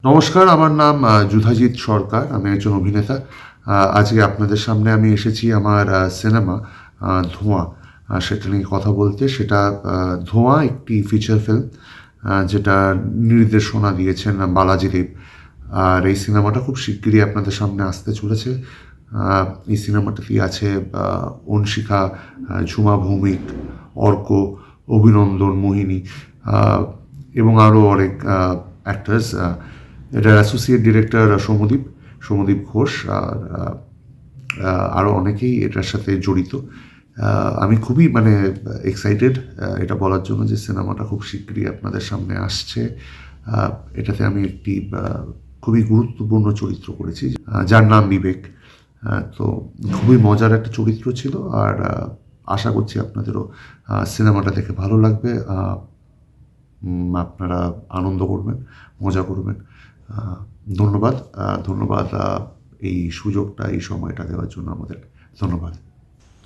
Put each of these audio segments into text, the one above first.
নমস্কার, আমার নাম যুধাজিৎ সরকার। আমি একজন অভিনেতা। আজকে আপনাদের সামনে আমি এসেছি আমার সিনেমা 'ধোঁয়া' সেটা নিয়ে কথা বলতে। সেটা 'ধোঁয়া' একটি ফিচার ফিল্ম যেটা নির্দেশনা দিয়েছেন বালাজি দেব। আর এই সিনেমাটা খুব শিগগিরই আপনাদের সামনে আসতে চলেছে। এই সিনেমাটাতেই আছে অনশিখা, ঝুমা ভৌমিক, অর্ক, অভিনন্দন, মোহিনী এবং আরও অনেক অ্যাক্টার্স। এটার অ্যাসোসিয়েট ডিরেক্টর সৌম্যদীপ ঘোষ, আর আরও অনেকেই এটার সাথে জড়িত। আমি খুবই এক্সাইটেড এটা বলার জন্য যে সিনেমাটা খুব শিগগিরই আপনাদের সামনে আসছে। এটাতে আমি একটি খুবই গুরুত্বপূর্ণ চরিত্র করেছি, যার নাম বিবেক। তো খুবই মজার একটা চরিত্র ছিল। আর আশা করছি আপনাদেরও সিনেমাটা দেখে ভালো লাগবে। আপনারা আনন্দ করবেন, মজা করবেন। ধন্যবাদ। ধন্যবাদ এই সুযোগটা, এই সময়টা দেওয়ার জন্য আমাদের। ধন্যবাদ।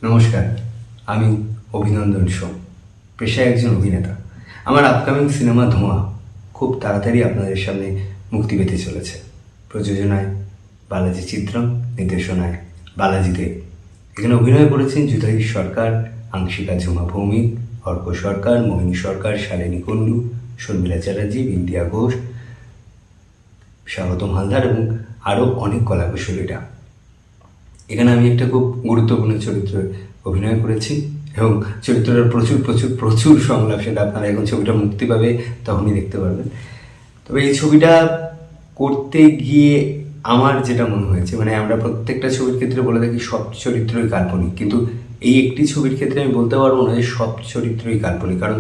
নমস্কার, আমি অভিনন্দন সোম, পেশায় একজন অভিনেতা। আমার আপকামিং সিনেমা 'ধোঁয়া' খুব তাড়াতাড়ি আপনাদের সামনে মুক্তি পেতে চলেছে। প্রযোজনায় বালাজি চিত্রম, নির্দেশনায় বালাজি দেব। এখানে অভিনয় করেছেন যুধাজিৎ সরকার, আংশিকা ঝুমা ভৌমিক, অর্ক সরকার, মোহিনী সরকার, শালিনী কুণ্ডু, শর্মিলা চ্যাটার্জি, বিন্দিয়া ঘোষ, স্বাগতম হালদার এবং আরও অনেক কলাকুশলীরা। এখানে আমি একটা খুব গুরুত্বপূর্ণ চরিত্রে অভিনয় করেছি এবং চরিত্রটার প্রচুর প্রচুর প্রচুর সংলাপ, সেটা আপনারা এখন ছবিটা মুক্তি পাবে তখনই দেখতে পারবেন। তবে এই ছবিটা করতে গিয়ে আমার যেটা মনে হয়েছে, আমরা প্রত্যেকটা ছবির ক্ষেত্রে বলে থাকি সব চরিত্রই কাল্পনিক, কিন্তু এই একটি ছবির ক্ষেত্রে আমি বলতে পারবো না যে সব চরিত্রই কাল্পনিক, কারণ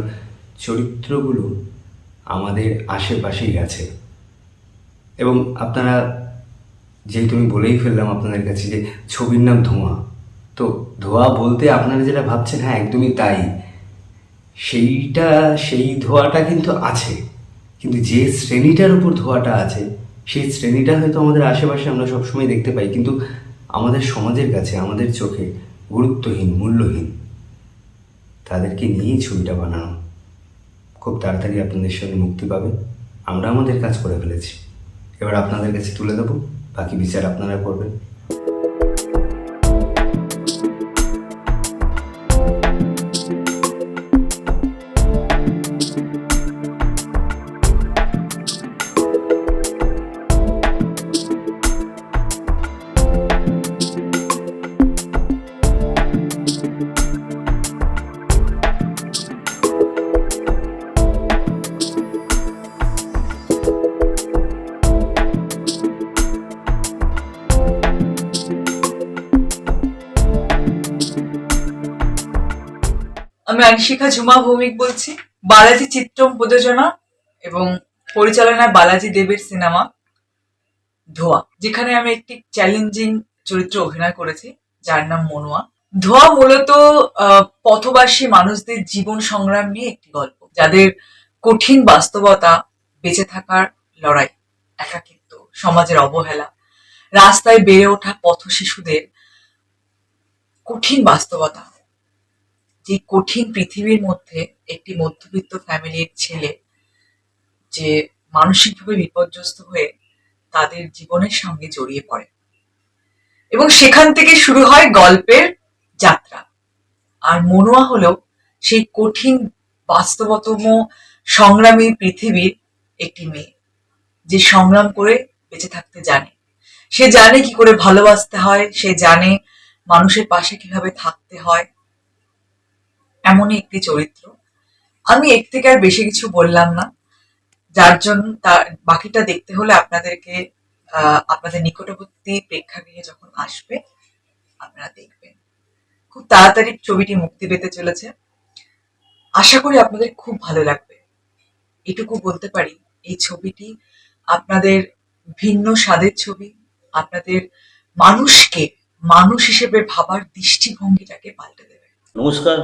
চরিত্রগুলো আমাদের আশেপাশেই আছে। এবং আপনারা, যেহেতু আমি বলেই ফেললাম আপনাদের কাছে যে ছবির নাম 'ধোঁয়া', তো ধোঁয়া বলতে আপনারা যেটা ভাবছেন, হ্যাঁ একদমই তাই, সেই ধোঁয়াটা কিন্তু আছে, কিন্তু যে শ্রেণীটার উপর ধোঁয়াটা আছে সেই শ্রেণীটা হয়তো আমাদের আশেপাশে আমরা সবসময় দেখতে পাই, কিন্তু আমাদের সমাজের কাছে, আমাদের চোখে গুরুত্বহীন, মূল্যহীন। তাদেরকে নিয়েই ছবিটা বানানো। খুব তাড়াতাড়ি আপনাদের সামনে মুক্তি পাবে। আমরা আমাদের কাজ করে ফেলেছি, এবার আপনাদের কাছে তুলে দেবো, বাকি বিচার আপনারা করবেন। আমি আংশিকা ঝুমা ভৌমিক বলছি। বালাজি চিত্রম প্রযোজনা এবং পরিচালনায় বালাজি দেবের সিনেমা 'ধোঁয়া', যেখানে আমি একটি চ্যালেঞ্জিং চরিত্রে অভিনয় করেছি, যার নাম মনুয়া। 'ধোঁয়া' মূলত পথবাসী মানুষদের জীবন সংগ্রাম নিয়ে একটি গল্প, যাদের কঠিন বাস্তবতা, বেঁচে থাকার লড়াই, একাকিত্ব, সমাজের অবহেলা, রাস্তায় বেড়ে ওঠা পথ শিশুদের কঠিন বাস্তবতা। যে কঠিন পৃথিবীর মধ্যে একটি মধ্যবিত্ত ফ্যামিলির ছেলে যে মানসিকভাবে বিপর্যস্ত হয়ে তাদের জীবনের সঙ্গে জড়িয়ে পড়ে এবং সেখান থেকে শুরু হয় গল্পের যাত্রা। আর মনুয়া হলো সেই কঠিন বাস্তবতম সংগ্রামী পৃথিবীর একটি মেয়ে, যে সংগ্রাম করে বেঁচে থাকতে জানে। সে জানে কি করে ভালোবাসতে হয়, সে জানে মানুষের পাশে কিভাবে থাকতে হয়। এমনই একটি চরিত্র। আমি এর থেকে আর বেশি কিছু বললাম না, যার জন্য বাকিটা দেখতে হলে আপনাদেরকে আপনাদের নিকটবর্তী প্রেক্ষাগৃহে যখন আসবে আপনারা দেখবেন। খুব তাড়াতাড়ি ছবিটি মুক্তি পেতে চলেছে। আশা করি আপনাদের খুব ভালো লাগবে। এটুকু বলতে পারি, এই ছবিটি আপনাদের ভিন্ন স্বাদের ছবি, আপনাদের মানুষকে মানুষ হিসেবে ভাবার দৃষ্টিভঙ্গিটাকে পাল্টে দেবে। নমস্কার,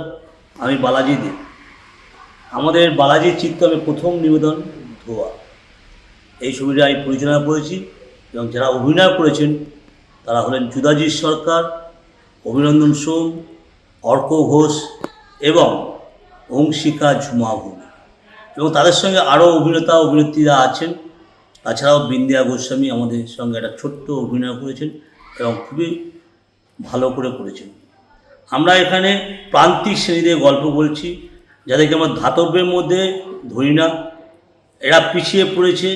আমি বালাজি দেব। আমাদের বালাজি চিত্রমের প্রথম নিবেদন 'ধোঁয়া'। এই ছবিটা আমি পরিচালনা করেছি এবং যারা অভিনয় করেছেন তারা হলেন যুধাজিৎ সরকার, অভিনন্দন সোম, অর্ক ঘোষ এবং অংশিকা ঝুমা ভৌমিক, এবং তাদের সঙ্গে আরও অভিনেতা অভিনেত্রীরা আছেন। তাছাড়াও বিন্দিয়া গোস্বামী আমাদের সঙ্গে একটা ছোট্ট অভিনয় করেছেন এবং খুবই ভালো করে করেছেন। আমরা এখানে প্রান্তিক শ্রেণীদের গল্প বলছি, যাদেরকে আমরা ধাতব্যের মধ্যে ধরি না। এরা পিছিয়ে পড়েছে,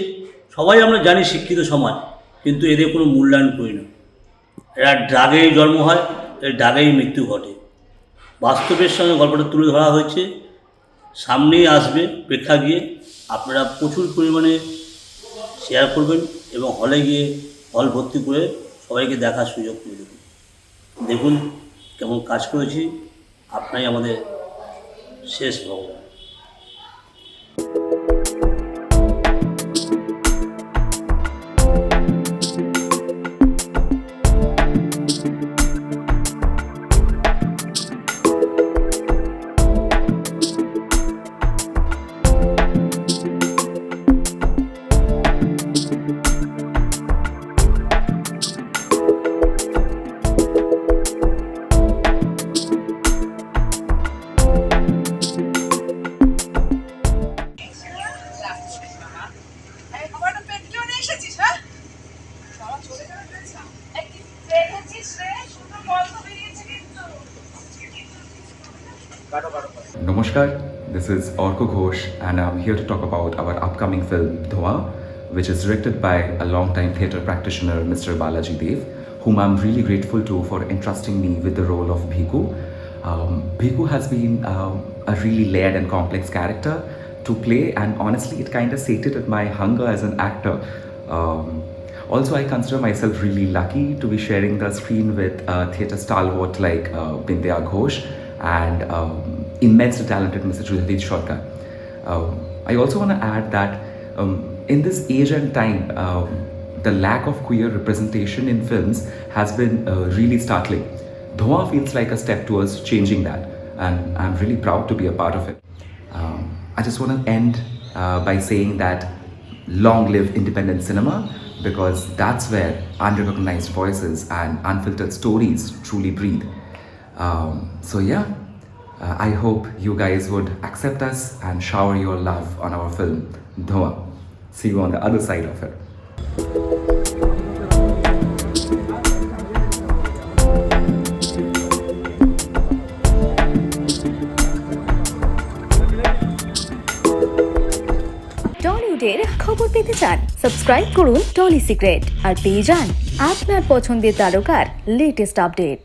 সবাই আমরা জানি শিক্ষিত সমাজ, কিন্তু এদের কোনো মূল্যায়ন করি না। এরা ড্রাগেই জন্ম হয়, এর ড্রাগেই মৃত্যু ঘটে। বাস্তবের সঙ্গে গল্পটা তুলে ধরা হয়েছে, সামনেই আসবে প্রেক্ষাগৃহে। আপনারা প্রচুর পরিমাণে শেয়ার করবেন এবং হলে গিয়ে হল ভর্তি করে সবাইকে দেখার সুযোগ করে দেবেন। দেখুন কেমন কাজ করেছি, আপনাই আমাদের শেষ ভগবান। Namaskar, this is Orko Ghosh and I'm here to talk about our upcoming film Dhoa, which is directed by a long-time theatre practitioner Mr. Balaji Dev, whom I'm really grateful to for entrusting me with the role of Bhiku. Bhiku has been a really layered and complex character to play, and honestly it kind of satiated my hunger as an actor. Also, I consider myself really lucky to be sharing the screen with a theatre stalwart like Bindya Ghosh and immensely talented Mr. Judhajit Sarkar. I also want to add that in this age and time, the lack of queer representation in films has been really startling. Dhoa feels like a step towards changing that, and I'm really proud to be a part of it. I just want to end by saying that long live independent cinema, because that's where unrecognized voices and unfiltered stories truly breathe. So yeah, I hope you guys would accept us and shower your love on our film Dhoa. See you on the other side of it. টলিউডের খবর পেতে চান? Subscribe করুন trolley secret আর পেয়ে যান আপনার পছন্দের তারকার latest update.